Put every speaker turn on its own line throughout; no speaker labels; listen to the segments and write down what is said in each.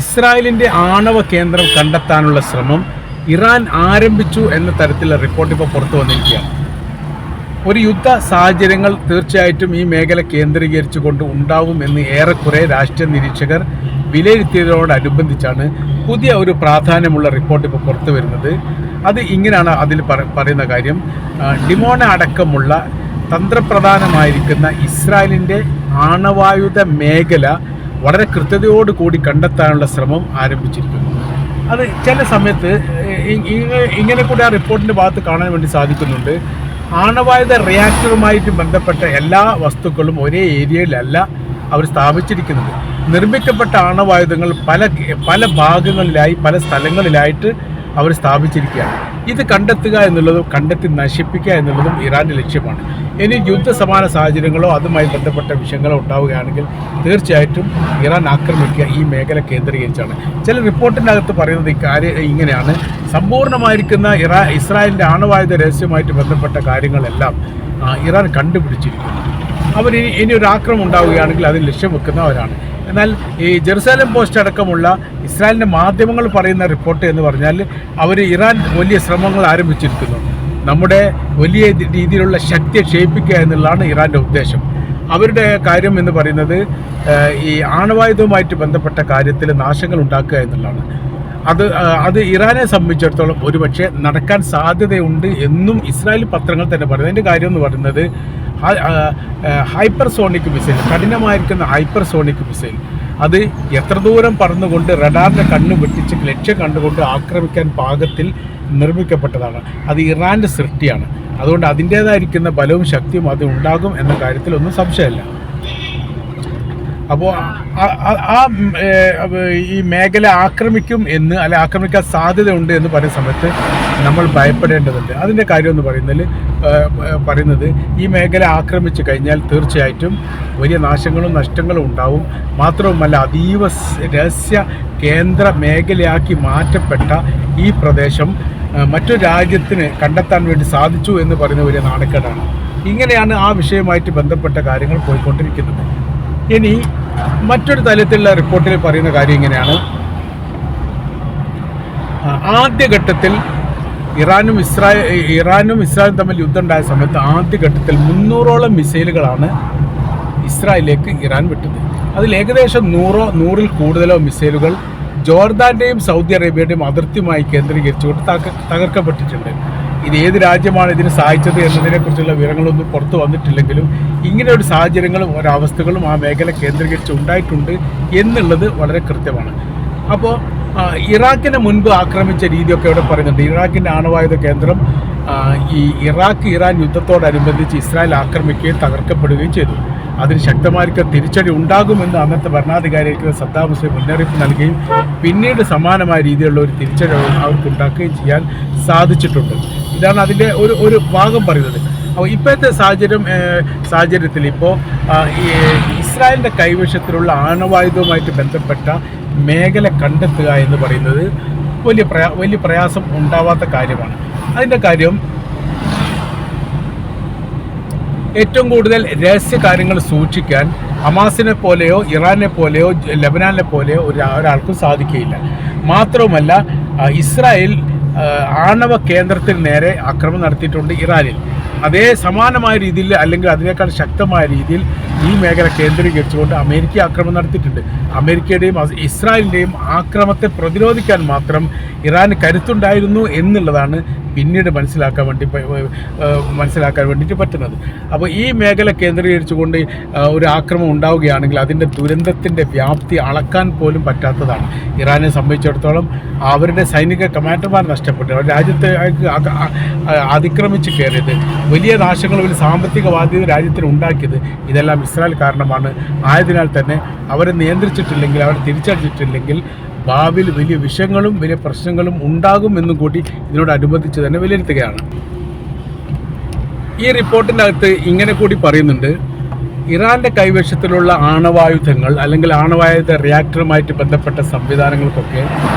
ഇസ്രായേലിൻ്റെ ആണവ കേന്ദ്രം കണ്ടെത്താനുള്ള ശ്രമം ഇറാൻ ആരംഭിച്ചു എന്ന തരത്തിലുള്ള റിപ്പോർട്ട് ഇപ്പോൾ പുറത്തു വന്നിരിക്കുകയാണ്. ഒരു യുദ്ധ സാഹചര്യങ്ങൾ തീർച്ചയായിട്ടും ഈ മേഖല കേന്ദ്രീകരിച്ചുകൊണ്ട് ഉണ്ടാവുമെന്ന് ഏറെക്കുറെ രാഷ്ട്രീയ നിരീക്ഷകർ വിലയിരുത്തിയതോടനുബന്ധിച്ചാണ് പുതിയ ഒരു പ്രാധാന്യമുള്ള റിപ്പോർട്ട് ഇപ്പോൾ പുറത്തു വരുന്നത്. അത് ഇങ്ങനെയാണ് അതിൽ പറയുന്ന കാര്യം. ഡിമോണ അടക്കമുള്ള തന്ത്രപ്രധാനമായിരിക്കുന്ന ഇസ്രായേലിൻ്റെ ആണവായുധ മേഖല വളരെ കൃത്യതയോടുകൂടി കണ്ടെത്താനുള്ള ശ്രമം ആരംഭിച്ചിരിക്കുന്നു. അത് ചില സമയത്ത് ഇങ്ങനെ കൂടി ആ റിപ്പോർട്ടിൻ്റെ ഭാഗത്ത് കാണാൻ വേണ്ടി സാധിക്കുന്നുണ്ട്. ആണവായുധ റിയാക്ടറുമായിട്ട് ബന്ധപ്പെട്ട എല്ലാ വസ്തുക്കളും ഒരേ ഏരിയയിലല്ല അവർ സ്ഥാപിച്ചിരിക്കുന്നത്. നിർമ്മിക്കപ്പെട്ട ആണവായുധങ്ങൾ പല ഭാഗങ്ങളിലായി പല സ്ഥലങ്ങളിലായിട്ട് അവർ സ്ഥാപിച്ചിരിക്കുകയാണ്. ഇത് കണ്ടെത്തുക എന്നുള്ളതും കണ്ടെത്തി നശിപ്പിക്കുക എന്നുള്ളതും ഇറാൻ്റെ ലക്ഷ്യമാണ്. ഇനി യുദ്ധസമാന സാഹചര്യങ്ങളോ അതുമായി ബന്ധപ്പെട്ട വിഷയങ്ങളോ ഉണ്ടാവുകയാണെങ്കിൽ തീർച്ചയായിട്ടും ഇറാൻ ആക്രമിക്കുക ഈ മേഖല കേന്ദ്രീകരിച്ചാണ്. ചില റിപ്പോർട്ടിൻ്റെ അകത്ത് പറയുന്നത് കാര്യം ഇങ്ങനെയാണ്: സമ്പൂർണ്ണമായിരിക്കുന്ന ഇസ്രായേലിൻ്റെ ആണവായുധ രഹസ്യമായിട്ട് ബന്ധപ്പെട്ട കാര്യങ്ങളെല്ലാം ഇറാൻ കണ്ടുപിടിച്ചിരിക്കുന്നു. അവർ ഇനി ഒരു ആക്രമണം ഉണ്ടാവുകയാണെങ്കിൽ അതിൽ ലക്ഷ്യം വെക്കുന്നവരാണ്. എന്നാൽ ഈ ജെറുസലേം പോസ്റ്റ് അടക്കമുള്ള ഇസ്രായേലിൻ്റെ മാധ്യമങ്ങൾ പറയുന്ന റിപ്പോർട്ട് എന്ന് പറഞ്ഞാൽ ഇറാൻ വലിയ ശ്രമങ്ങൾ ആരംഭിച്ചിരിക്കുന്നു. നമ്മുടെ വലിയ രീതിയിലുള്ള ശക്തിയെ ക്ഷയിപ്പിക്കുക എന്നുള്ളതാണ് ഇറാൻ്റെ ഉദ്ദേശം. അവരുടെ കാര്യം എന്ന് പറയുന്നത് ഈ ആണവായുധവുമായിട്ട് ബന്ധപ്പെട്ട കാര്യത്തിൽ നാശങ്ങൾ ഉണ്ടാക്കുക എന്നുള്ളതാണ്. അത് ഇറാനെ സംബന്ധിച്ചിടത്തോളം ഒരുപക്ഷെ നടക്കാൻ സാധ്യതയുണ്ട് എന്നും ഇസ്രായേൽ പത്രങ്ങൾ തന്നെ പറയുന്നത്. അതിൻ്റെ കാര്യം എന്ന് പറയുന്നത് ഹൈപ്പർസോണിക് മിസൈൽ, കഠിനമായിരിക്കുന്ന ഹൈപ്പർസോണിക് മിസൈൽ, അത് എത്ര ദൂരം പറന്നുകൊണ്ട് റഡാറിൻ്റെ കണ്ണ് വെട്ടിച്ച് ലക്ഷ്യം കണ്ടുകൊണ്ട് ആക്രമിക്കാൻ പാകത്തിൽ നിർമ്മിക്കപ്പെട്ടതാണ്. അത് ഇറാൻ്റെ സൃഷ്ടിയാണ്. അതുകൊണ്ട് അതിൻ്റേതായിരിക്കുന്ന ബലവും ശക്തിയും അത് ഉണ്ടാകും എന്ന കാര്യത്തിലൊന്നും സംശയമില്ല. അപ്പോൾ ഈ മേഖല ആക്രമിക്കും എന്ന് ആക്രമിക്കാൻ സാധ്യതയുണ്ട് എന്ന് പറയുന്ന സമയത്ത് നമ്മൾ ഭയപ്പെടേണ്ടതുണ്ട്. അതിൻ്റെ കാര്യം എന്ന് പറയുന്നത് ഈ മേഖല ആക്രമിച്ചു കഴിഞ്ഞാൽ തീർച്ചയായിട്ടും വലിയ നാശങ്ങളും നഷ്ടങ്ങളും ഉണ്ടാവും. മാത്രവുമല്ല, അതീവ രഹസ്യ കേന്ദ്ര മേഖലയാക്കി മാറ്റപ്പെട്ട ഈ പ്രദേശം മറ്റൊരു രാജ്യത്തിന് കണ്ടെത്താൻ വേണ്ടി സാധിച്ചു എന്ന് പറയുന്ന വലിയ നാണക്കേടാണ്. ഇങ്ങനെയാണ് ആ വിഷയവുമായിട്ട് ബന്ധപ്പെട്ട കാര്യങ്ങൾ പോയിക്കൊണ്ടിരിക്കുന്നത്. ഇനി മറ്റൊരു തലത്തിലുള്ള റിപ്പോർട്ടിൽ പറയുന്ന കാര്യം ഇങ്ങനെയാണ്: ആദ്യഘട്ടത്തിൽ ഇറാനും ഇസ്രായേലും തമ്മിൽ യുദ്ധം ഉണ്ടായ സമയത്ത് ആദ്യഘട്ടത്തിൽ 300ഓളം മിസൈലുകളാണ് ഇസ്രായേലിലേക്ക് ഇറാൻ വിട്ടത്. അതിൽ ഏകദേശം 100ൽ കൂടുതലോ മിസൈലുകൾ ജോർദാൻ്റെയും സൗദി അറേബ്യയുടെയും അതിർത്തിയുമായി കേന്ദ്രീകരിച്ചുകൊണ്ട് തകർക്കപ്പെട്ടിട്ടുണ്ട്. ഇത് ഏത് രാജ്യമാണ് ഇതിന് സഹായിച്ചത് എന്നതിനെക്കുറിച്ചുള്ള വിവരങ്ങളൊന്നും പുറത്തു വന്നിട്ടില്ലെങ്കിലും ഇങ്ങനെ ഒരു സാഹചര്യങ്ങളും ഒരവസ്ഥകളും ആ മേഖല കേന്ദ്രീകരിച്ച് ഉണ്ടായിട്ടുണ്ട് എന്നുള്ളത് വളരെ കൃത്യമാണ്. അപ്പോൾ ഇറാഖിനെ മുൻപ് ആക്രമിച്ച രീതിയൊക്കെ ഇവിടെ പറയുന്നുണ്ട്. ഇറാഖിൻ്റെ ആണവായുധ കേന്ദ്രം ഈ ഇറാൻ യുദ്ധത്തോടനുബന്ധിച്ച് ഇസ്രായേൽ ആക്രമിക്കുകയും തകർക്കപ്പെടുകയും ചെയ്തു. അതിന് ശക്തമായിരിക്കും തിരിച്ചടി ഉണ്ടാകുമെന്ന് അന്നത്തെ ഭരണാധികാരിക്ക് സദ്ദാം ഹുസൈൻ മുന്നറിയിപ്പ് നൽകുകയും പിന്നീട് സമാനമായ രീതിയിലുള്ള ഒരു തിരിച്ചടി അവർക്ക് ഉണ്ടാക്കുകയും ചെയ്യാൻ സാധിച്ചിട്ടുണ്ട്. ഇതാണ് അതിൻ്റെ ഒരു ഭാഗം പറയുന്നത്. അപ്പോൾ ഇപ്പോഴത്തെ സാഹചര്യത്തിൽ ഇപ്പോൾ ഇസ്രായേലിൻ്റെ കൈവശത്തിലുള്ള ആണവായുധവുമായിട്ട് ബന്ധപ്പെട്ട മേഖല കണ്ടെത്തുക എന്ന് പറയുന്നത് വലിയ പ്രയാസം ഉണ്ടാവാത്ത കാര്യമാണ്. അതിൻ്റെ കാര്യം, ഏറ്റവും കൂടുതൽ രഹസ്യ കാര്യങ്ങൾ സൂക്ഷിക്കാൻ ഹമാസിനെ പോലെയോ ഇറാനെ പോലെയോ ലെബനാനെ പോലെയോ ഒരാൾക്കും സാധിക്കുകയില്ല. മാത്രവുമല്ല, ഇസ്രായേൽ ആണവ കേന്ദ്രത്തിന് നേരെ ആക്രമണം നടത്തിയിട്ടുണ്ട് ഇറാനിൽ. അതേ സമാനമായ രീതിയിൽ അല്ലെങ്കിൽ അതിനേക്കാൾ ശക്തമായ രീതിയിൽ ഈ മേഖല കേന്ദ്രീകരിച്ചുകൊണ്ട് അമേരിക്ക ആക്രമണം നടത്തിയിട്ടുണ്ട്. അമേരിക്കയുടെയും ഇസ്രായേലിൻ്റെയും ആക്രമണത്തെ പ്രതിരോധിക്കാൻ മാത്രം ഇറാന് കരുത്തുണ്ടായിരുന്നു എന്നുള്ളതാണ് പിന്നീട് മനസ്സിലാക്കാൻ വേണ്ടിയിട്ട് പറ്റുന്നത്. അപ്പോൾ ഈ മേഖല കേന്ദ്രീകരിച്ചുകൊണ്ട് ഒരു ആക്രമണം ഉണ്ടാവുകയാണെങ്കിൽ അതിൻ്റെ ദുരന്തത്തിൻ്റെ വ്യാപ്തി അളക്കാൻ പോലും പറ്റാത്തതാണ്. ഇറാനെ സംബന്ധിച്ചിടത്തോളം അവരുടെ സൈനിക കമാൻഡർമാർ നഷ്ടപ്പെട്ടു, അവർ രാജ്യത്തെ അതിക്രമിച്ച് കയറിയത്, വലിയ നാശങ്ങൾ, വലിയ സാമ്പത്തിക ബാധ്യത രാജ്യത്തിന് ഉണ്ടാക്കിയത് ഇതെല്ലാം ഇസ്രായേൽ കാരണമാണ്. ആയതിനാൽ തന്നെ അവരെ നിയന്ത്രിച്ചിട്ടില്ലെങ്കിൽ, അവരെ തിരിച്ചടിച്ചിട്ടില്ലെങ്കിൽ ഭാവിയിൽ വലിയ വിഷയങ്ങളും വലിയ പ്രശ്നങ്ങളും ഉണ്ടാകുമെന്നും കൂടി ഇതിനോടനുബന്ധിച്ച് തന്നെ വിലയിരുത്തുകയാണ്. ഈ റിപ്പോർട്ടിൻ്റെ അകത്ത് ഇങ്ങനെ കൂടി പറയുന്നുണ്ട്: ഇറാൻ്റെ കൈവശത്തിലുള്ള ആണവായുധങ്ങൾ അല്ലെങ്കിൽ ആണവായുധ റിയാക്ടറുമായിട്ട് ബന്ധപ്പെട്ട സംവിധാനങ്ങൾക്കൊക്കെ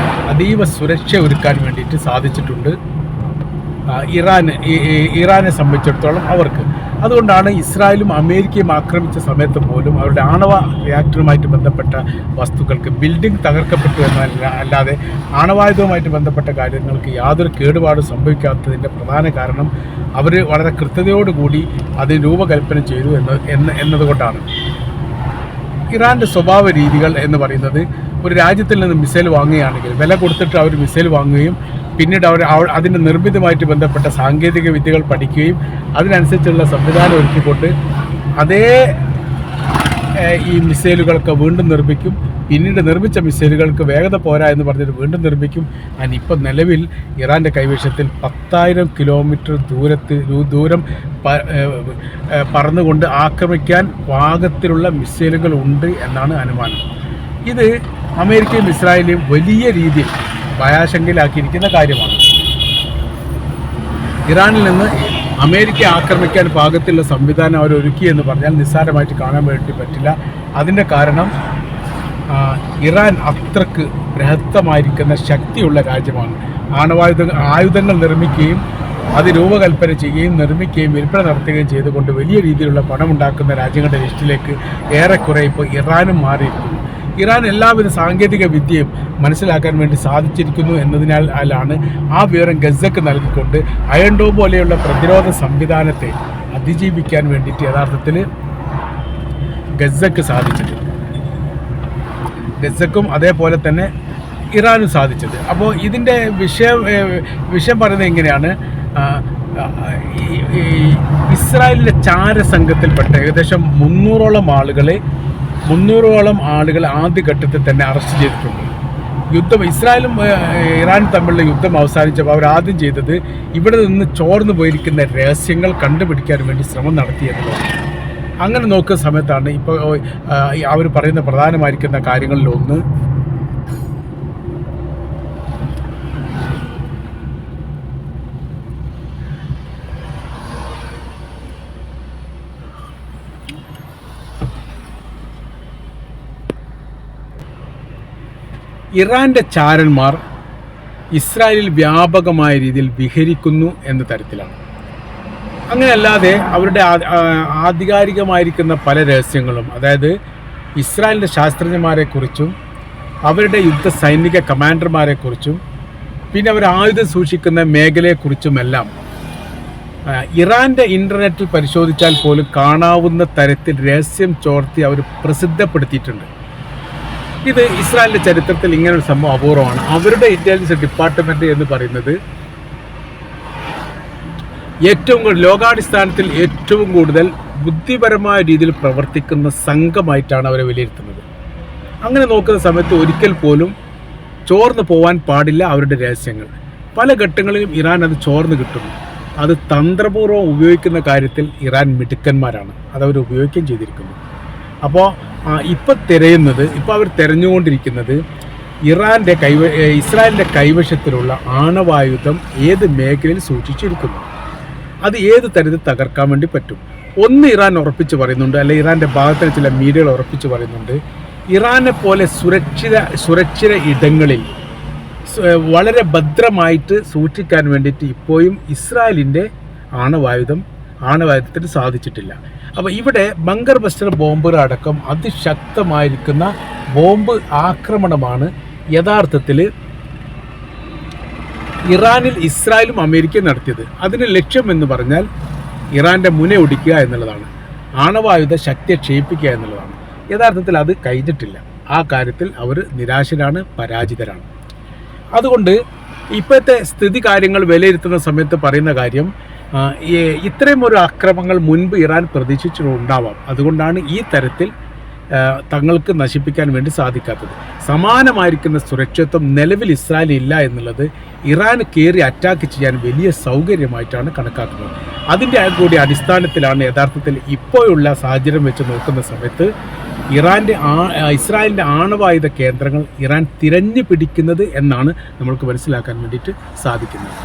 അതീവ സുരക്ഷ ഒരുക്കാൻ വേണ്ടിയിട്ട് സാധിച്ചിട്ടുണ്ട് ഇറാനെ സംബന്ധിച്ചിടത്തോളം അവർക്ക്. അതുകൊണ്ടാണ് ഇസ്രായേലും അമേരിക്കയും ആക്രമിച്ച സമയത്ത് പോലും അവരുടെ ആണവ റിയാക്ടറുമായിട്ട് ബന്ധപ്പെട്ട വസ്തുക്കൾക്ക് ബിൽഡിംഗ് തകർക്കപ്പെട്ടു അല്ലാതെ ആണവായുധവുമായിട്ട് ബന്ധപ്പെട്ട കാര്യങ്ങൾക്ക് യാതൊരു കേടുപാടും സംഭവിക്കാത്തതിൻ്റെ പ്രധാന കാരണം അവർ വളരെ കൃത്യതയോടുകൂടി അതിന് രൂപകൽപ്പന ചെയ്തു എന്നതുകൊണ്ടാണ്. ഇറാൻ്റെ സ്വഭാവ രീതികൾ എന്ന് പറയുന്നത്, ഒരു രാജ്യത്തിൽ നിന്ന് മിസൈൽ വാങ്ങുകയാണെങ്കിൽ വില കൊടുത്തിട്ട് അവർ മിസൈൽ വാങ്ങുകയും പിന്നീട് അതിൻ്റെ നിർമ്മിതമായിട്ട് ബന്ധപ്പെട്ട സാങ്കേതിക വിദ്യകൾ പഠിക്കുകയും അതിനനുസരിച്ചുള്ള സംവിധാനം ഒരുക്കിക്കൊണ്ട് അതേ ഈ മിസൈലുകളൊക്കെ വീണ്ടും നിർമ്മിക്കും. പിന്നീട് നിർമ്മിച്ച മിസൈലുകൾക്ക് വേഗത പോരാ എന്ന് പറഞ്ഞിട്ട് വീണ്ടും നിർമ്മിക്കും. ഇപ്പം നിലവിൽ ഇറാൻ്റെ കൈവശത്തിൽ 10,000 കിലോമീറ്റർ ദൂരം പറന്നുകൊണ്ട് ആക്രമിക്കാൻ പാകത്തിലുള്ള മിസൈലുകൾ ഉണ്ട് എന്നാണ് അനുമാനം. ഇത് അമേരിക്കയും ഇസ്രായേലും വലിയ രീതിയിൽ ഭയാശങ്കയിലാക്കിയിരിക്കുന്ന കാര്യമാണ്. ഇറാനിൽ നിന്ന് അമേരിക്ക ആക്രമിക്കാൻ പാകത്തിലുള്ള സംവിധാനം അവർ ഒരുക്കി എന്ന് പറഞ്ഞാൽ നിസ്സാരമായിട്ട് കാണാൻ വേണ്ടി പറ്റില്ല. അതിൻ്റെ കാരണം ഇറാൻ അത്രക്ക് ബൃഹത്തമായിരിക്കുന്ന ശക്തിയുള്ള രാജ്യമാണ്. ആയുധങ്ങൾ നിർമ്മിക്കുകയും അത് രൂപകൽപ്പന ചെയ്യുകയും നിർമ്മിക്കുകയും വിൽപ്പന നടത്തുകയും ചെയ്തുകൊണ്ട് വലിയ രീതിയിലുള്ള പണമുണ്ടാക്കുന്ന രാജ്യങ്ങളുടെ ലിസ്റ്റിലേക്ക് ഏറെക്കുറെ ഇപ്പോൾ ഇറാനും മാറിയിരിക്കുന്നു. ഇറാൻ എല്ലാവിധ സാങ്കേതിക വിദ്യയും മനസ്സിലാക്കാൻ വേണ്ടി സാധിച്ചിരിക്കുന്നു എന്നതിനാലാണ് ആ വിവരം ഗസക്ക് നൽകിക്കൊണ്ട് അയൺ ഡോം പോലെയുള്ള പ്രതിരോധ സംവിധാനത്തെ അതിജീവിക്കാൻ വേണ്ടിയിട്ട് യഥാർത്ഥത്തിൽ ഗസക്ക് സാധിച്ചത്. ഗസക്കും അതേപോലെ തന്നെ ഇറാനും സാധിച്ചത്. അപ്പോൾ ഇതിൻ്റെ വിഷയം പറയുന്നത് എങ്ങനെയാണ്? ഇസ്രായേലിൻ്റെ ചാരസംഘത്തിൽപ്പെട്ട ഏകദേശം 300ഓളം ആളുകൾ ആദ്യഘട്ടത്തിൽ തന്നെ അറസ്റ്റ് ചെയ്തിട്ടുണ്ട്. ഇസ്രായേലും ഇറാനും തമ്മിലുള്ള യുദ്ധം അവസാനിച്ചപ്പോൾ അവർ ആദ്യം ചെയ്തത് ഇവിടെ നിന്ന് ചോർന്നു പോയിരിക്കുന്ന രഹസ്യങ്ങൾ കണ്ടുപിടിക്കാൻ വേണ്ടി ശ്രമം നടത്തിയെന്നുള്ളതാണ്. അങ്ങനെ നോക്കുന്ന സമയത്താണ് ഇപ്പോൾ അവർ പറയുന്ന പ്രധാനമായിരിക്കുന്ന കാര്യങ്ങളിലൊന്ന് ഇറാൻ്റെ ചാരന്മാർ ഇസ്രായേലിൽ വ്യാപകമായ രീതിയിൽ വിഹരിക്കുന്നു എന്ന തരത്തിലാണ്. അങ്ങനെയല്ലാതെ അവരുടെ ആധികാരികമായിരിക്കുന്ന പല രഹസ്യങ്ങളും, അതായത് ഇസ്രായേലിൻ്റെ ശാസ്ത്രജ്ഞന്മാരെക്കുറിച്ചും അവരുടെ സൈനിക കമാൻഡർമാരെക്കുറിച്ചും പിന്നെ അവർ ആയുധം സൂക്ഷിക്കുന്ന മേഖലയെക്കുറിച്ചുമെല്ലാം ഇറാൻ്റെ ഇൻ്റർനെറ്റിൽ പരിശോധിച്ചാൽ പോലും കാണാവുന്ന തരത്തിൽ രഹസ്യം ചോർത്തി അവർ പ്രസിദ്ധപ്പെടുത്തിയിട്ടുണ്ട്. ഇത് ഇസ്രായേലിൻ്റെ ചരിത്രത്തിൽ ഇങ്ങനൊരു സംഭവം അപൂർവമാണ്. അവരുടെ ഇൻ്റലിജൻസ് ഡിപ്പാർട്ട്മെൻറ്റ് എന്ന് പറയുന്നത് ലോകാടിസ്ഥാനത്തിൽ ഏറ്റവും കൂടുതൽ ബുദ്ധിപരമായ രീതിയിൽ പ്രവർത്തിക്കുന്ന സംഘമായിട്ടാണ് അവരെ വിലയിരുത്തുന്നത്. അങ്ങനെ നോക്കുന്ന സമയത്ത് ഒരിക്കൽ പോലും ചോർന്നു പോകാൻ പാടില്ല അവരുടെ രഹസ്യങ്ങൾ. പല ഘട്ടങ്ങളിലും ഇറാൻ അത് ചോർന്ന് കിട്ടുന്നു. അത് തന്ത്രപൂർവ്വം ഉപയോഗിക്കുന്ന കാര്യത്തിൽ ഇറാൻ മിടുക്കന്മാരാണ്. അതവർ ഉപയോഗിക്കുകയും ചെയ്തിരിക്കുന്നു. അപ്പോൾ ഇപ്പോൾ അവർ തിരഞ്ഞുകൊണ്ടിരിക്കുന്നത് ഇസ്രായേലിൻ്റെ കൈവശത്തിലുള്ള ആണവായുധം ഏത് മേഖലയിൽ സൂക്ഷിച്ചിരിക്കുന്നു, അത് ഏത് തരത്തിൽ തകർക്കാൻ വേണ്ടി പറ്റും. ഒന്ന് ഇറാൻ ഉറപ്പിച്ച് പറയുന്നുണ്ട്, അല്ലെങ്കിൽ ഇറാൻ്റെ ഭാഗത്തിന് ചില മീഡിയകൾ ഉറപ്പിച്ച് പറയുന്നുണ്ട്, ഇറാനെ പോലെ സുരക്ഷിത ഇടങ്ങളിൽ വളരെ ഭദ്രമായിട്ട് സൂക്ഷിക്കാൻ വേണ്ടിയിട്ട് ഇപ്പോഴും ഇസ്രായേലിൻ്റെ ആണവായുധത്തിന് സാധിച്ചിട്ടില്ല. അപ്പോൾ ഇവിടെ ബങ്കർ ബസ്റ്റർ ബോംബുകൾ അടക്കം അതിശക്തമായിരിക്കുന്ന ബോംബ് ആക്രമണമാണ് യഥാർത്ഥത്തിൽ ഇറാനിൽ ഇസ്രായേലും അമേരിക്കയും നടത്തിയത്. അതിന് ലക്ഷ്യം എന്ന് പറഞ്ഞാൽ ഇറാൻ്റെ മുനയൊടിക്കുക എന്നുള്ളതാണ്, ആണവായുധ ശക്തിയെ ക്ഷയിപ്പിക്കുക എന്നുള്ളതാണ്. യഥാർത്ഥത്തിൽ അത് കഴിഞ്ഞിട്ടില്ല. ആ കാര്യത്തിൽ അവർ നിരാശരാണ്, പരാജിതരാണ്. അതുകൊണ്ട് ഇപ്പോഴത്തെ സ്ഥിതി കാര്യങ്ങൾ വിലയിരുത്തുന്ന സമയത്ത് പറയുന്ന കാര്യം, ഇത്രയും ഒരു ആക്രമണങ്ങൾ മുൻപ് ഇറാൻ പ്രതീക്ഷിച്ചിട്ടുണ്ടാവാം. അതുകൊണ്ടാണ് ഈ തരത്തിൽ തങ്ങൾക്ക് നശിപ്പിക്കാൻ വേണ്ടി സാധിക്കാത്തത്. സമാനമായിരിക്കുന്ന സുരക്ഷിതത്വം നിലവിൽ ഇസ്രായേൽ ഇല്ല എന്നുള്ളത് ഇറാൻ കയറി അറ്റാക്ക് ചെയ്യാൻ വലിയ സൗകര്യമായിട്ടാണ് കണക്കാക്കുന്നത്. അതിൻ്റെ കൂടി അടിസ്ഥാനത്തിലാണ് യഥാർത്ഥത്തിൽ ഇപ്പോഴുള്ള സാഹചര്യം വെച്ച് നോക്കുന്ന സമയത്ത് ഇസ്രായേലിൻ്റെ ആണവായുധ കേന്ദ്രങ്ങൾ ഇറാൻ തിരഞ്ഞു പിടിക്കുന്നത് എന്നാണ് നമ്മൾക്ക് മനസ്സിലാക്കാൻ വേണ്ടിയിട്ട് സാധിക്കുന്നത്.